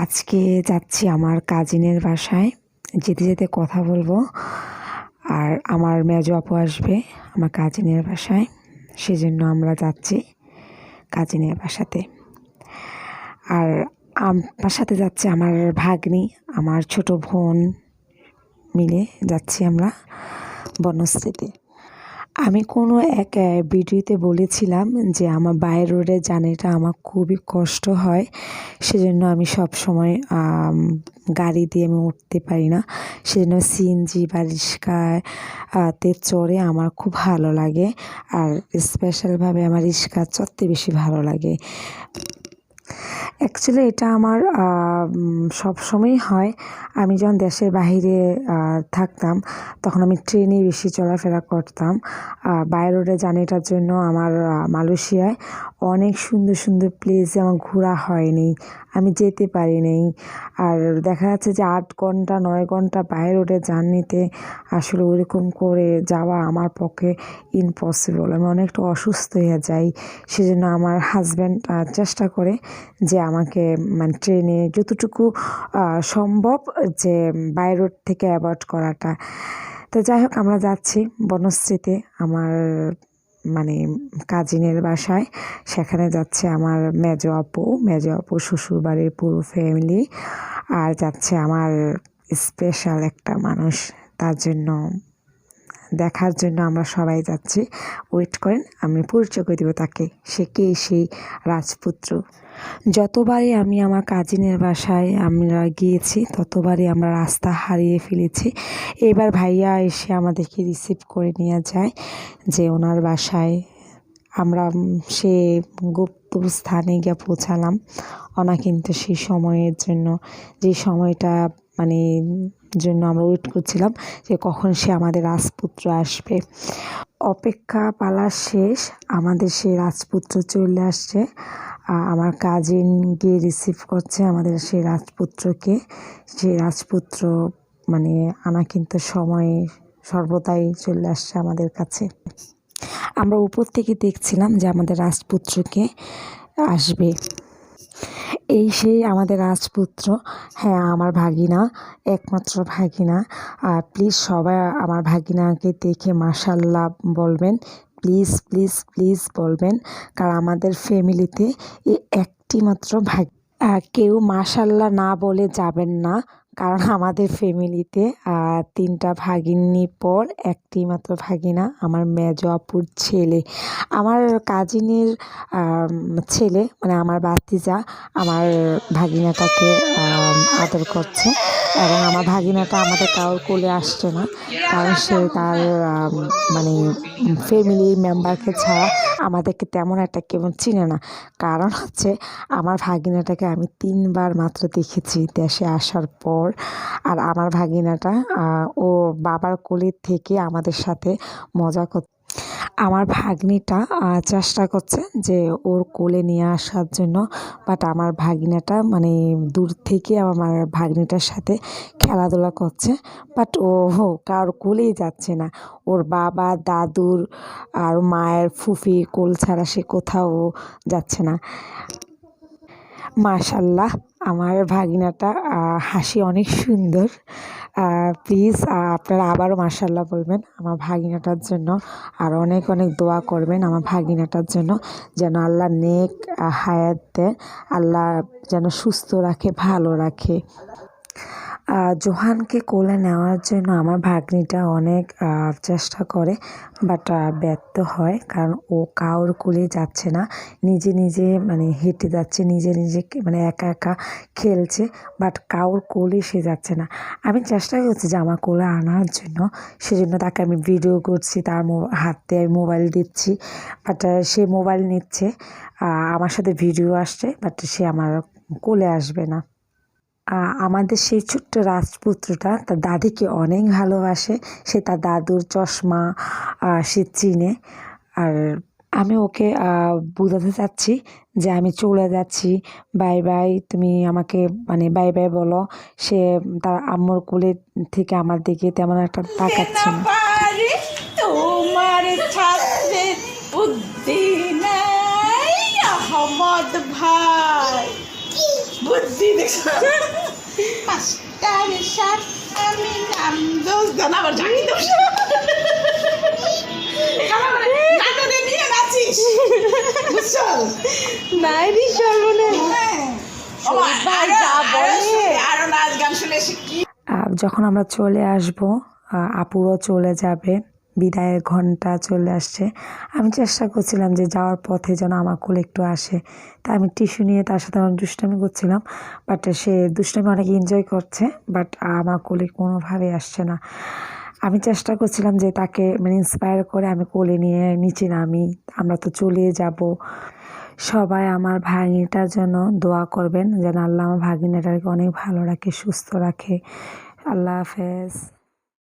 আজকে যাচ্ছি আমার কাজিনের বাসায়। যেতে যেতে কথা বলবো। আর আমার মেজো আপু আসবে আমার কাজিনের বাসায়, সেজন্য আমরা যাচ্ছি কাজিনের বাসাতে। আর আমার সাথে যাচ্ছে আমার ভাগ্নি, আমার ছোট বোন, মিলে যাচ্ছি আমরা বনশ্রীতে। আমি কোনো এক ভিডিওতে বলেছিলাম যে আমার বাই রোডে জার্নিটা আমার খুবই কষ্ট হয়, সেজন্য আমি সবসময় গাড়ি দিয়ে আমি উঠতে পারি না। সেজন্য সিএনজি বা রিক্সাতে চড়ে আমার খুব ভালো লাগে। আর স্পেশালভাবে আমার রিক্সা চড়তে বেশি ভালো লাগে। অ্যাকচুয়ালি এটা আমার সবসময়ই হয়। আমি যখন দেশের বাহিরে থাকতাম তখন আমি ট্রেনে বেশি চলাফেরা করতাম। বাই রোডে জার্নিটার জন্য আমার মালয়েশিয়ায় অনেক সুন্দর সুন্দর প্লেসে আমার ঘোরা হয়নি, আমি যেতে পারিনি। আর দেখা যাচ্ছে যে 8 ঘন্টা 9 ঘন্টা বাই রোডে জার্নিতে আসলে ওরকম করে যাওয়া আমার পক্ষে ইম্পসিবল। আমি অনেকটা অসুস্থ হয়ে যাই। সেজন্য আমার হাজব্যান্ড চেষ্টা করে যে আমাকে মানে ট্রেনে যতটুকু সম্ভব যে বাই রোড থেকে অ্যাভয়েড করাটা। তো যাই হোক, আমরা যাচ্ছি বনশ্রীতে আমার মানে কাজিনের বাসায়। সেখানে যাচ্ছে আমার মেজো আপু শ্বশুরবাড়ির পুরো ফ্যামিলি, আর যাচ্ছে আমার স্পেশাল একটা মানুষ, তার জন্য দেখার জন্য আমরা সবাই যাচ্ছি। ওয়েট করেন, আমি পরিচয় করে দেবো তাকে, সে কে, সেই রাজপুত্র। যতবারই আমি আমার কাজিনের বাসায় আমরা গিয়েছি ততবারই আমরা রাস্তা হারিয়ে ফেলেছি। এবার ভাইয়া এসে আমাদেরকে রিসিভ করে নিয়ে যায় যে ওনার বাসায় আমরা সে গুপ্ত স্থানে গিয়ে পৌঁছালাম। কিন্তু সেই সময়ের জন্য, যে সময়টা মানে জন্য আমরা ওয়েট করছিলাম যে কখন সে আমাদের রাজপুত্র আসবে। অপেক্ষা পালা শেষ, আমাদের সেই রাজপুত্র চলে আসছে। আমার কাজিন গিয়ে রিসিভ করছে আমাদের সেই রাজপুত্রকে। সেই রাজপুত্র মানে আনা কিন্তু সময়ে সর্বদাই চলে আসছে আমাদের কাছে। আমরা উপর থেকে দেখছিলাম যে আমাদের রাজপুত্রকে আসবে। এই সেই আমাদের রাজপুত্র। হ্যাঁ, আমার ভাগিনা, একমাত্র ভাগিনা। আর প্লিজ সবাই আমার ভাগিনাকে দেখে মাশাআল্লাহ বলবেন, প্লিজ প্লিজ প্লিজ বলবেন। কারণ আমাদের ফ্যামিলিতে এই একটি মাত্র কেউ মাশাআল্লাহ না বলে যাবেন না। কারণ আমাদের ফ্যামিলিতে 3টা ভাগিনীর পর একটি মাত্র ভাগিনা আমার মেজো আপুর ছেলে। আমার কাজিনের ছেলে মানে আমার ভাতিজা আমার ভাগিনাটাকে আদর করছে, এবং আমার ভাগিনাটা আমাদের কারোর কোলে আসছে না, কারণ সে তার মানে ফ্যামিলি মেম্বারকে ছাড়া আমাদেরকে তেমন একটা কেমন চিনে না। কারণ হচ্ছে আমার ভাগিনাটাকে আমি 3বার মাত্র দেখেছি দেশে আসার পর। আর আমার ভাগিনাটা ও বাবার কোলের থেকে আমাদের সাথে মজা করছে। আমার ভাগ্নিটা চেষ্টা করছে যে ওর কোলে নিয়ে আসার জন্য, বাট আমার ভাগিনাটা মানে দূর থেকে আমার ভাগ্নিটার সাথে খেলাধুলা করছে, বাট ও কারোর কোলেই যাচ্ছে না। ওর বাবা, দাদুর আর মায়ের ফুফি কোল ছাড়া সে কোথাও যাচ্ছে না। মাশাআল্লাহ, আমার ভাগিনাটা হাসি অনেক সুন্দর। প্লিজ আপনারা আবারও মাশাআল্লাহ বলবেন আমার ভাগিনাটার জন্য, আর অনেক অনেক দোয়া করবেন আমার ভাগিনাটার জন্য, যেন আল্লাহ নেক হায়াত দেয়, আল্লাহ যেন সুস্থ রাখে, ভালো রাখে। জোহানকে কোলে নেওয়ার জন্য আমার ভাগ্নিটা অনেক চেষ্টা করে, বাট ব্যর্থ হয়। কারণ ও কারোর কোলে যাচ্ছে না, নিজে নিজে মানে হেঁটে যাচ্ছে, নিজে নিজে মানে একা একা খেলছে, বাট কারোর কোলে সে যাচ্ছে না। আমি চেষ্টা করছি যে আমার কোলে আনার জন্য, সেজন্য তাকে আমি ভিডিও করছি, তার হাতে আমি মোবাইল দিচ্ছি, বাট সে মোবাইল নিচ্ছে, আমার সাথে ভিডিও আসছে, বাট সে আমার কোলে আসবে না। আমাদের সেই ছোট্ট রাজপুত্রটা তার দাদিকে অনেক ভালোবাসে। সে তার দাদুর চশমা সে চিনে। আর আমি ওকে বোঝাতে চাচ্ছি যে আমি চলে যাচ্ছি, বাই বাই, তুমি আমাকে মানে বাই বাই বলো। সে তার আম্মুর কোলে থেকে আমার দিকে তেমন একটা তাকাচ্ছে না। তোমার ছাত্রে বুদ্ধি নাই আহমদ ভাই। বুদ্ধি দেখছো পাঁচটার সাত আমি নাম দোষ দানা আবার জানি দোষ নাটনে নিয়ে নাচিস বুঝছো নাইরি সর্বনাশ হ্যাঁ ভাই যা বলে। আরো নাচ গান শুনে শিখি যখন আমরা চলে আসব আপুরও চলে যাবে, বিদায়ের ঘন্টা চলে আসছে। আমি চেষ্টা করছিলাম যে যাওয়ার পথে যেন আমার কোলে একটু আসে, তাই আমি টিস্যু নিয়ে তার সাথে আমার দুষ্টামি করছিলাম, বাট সে দুষ্টামি অনেক এনজয় করছে, বাট আমার কোলে কোনোভাবেই আসছে না। আমি চেষ্টা করছিলাম যে তাকে মানে ইন্সপায়ার করে আমি কোলে নিয়ে নিচে নামি, আমরা তো চলে যাব। সবাই আমার ভাগিনাটার জন্য দোয়া করবেন যেন আল্লাহ আমার ভাগিনাটাকে অনেক ভালো রাখে, সুস্থ রাখে। আল্লাহ হাফেজ।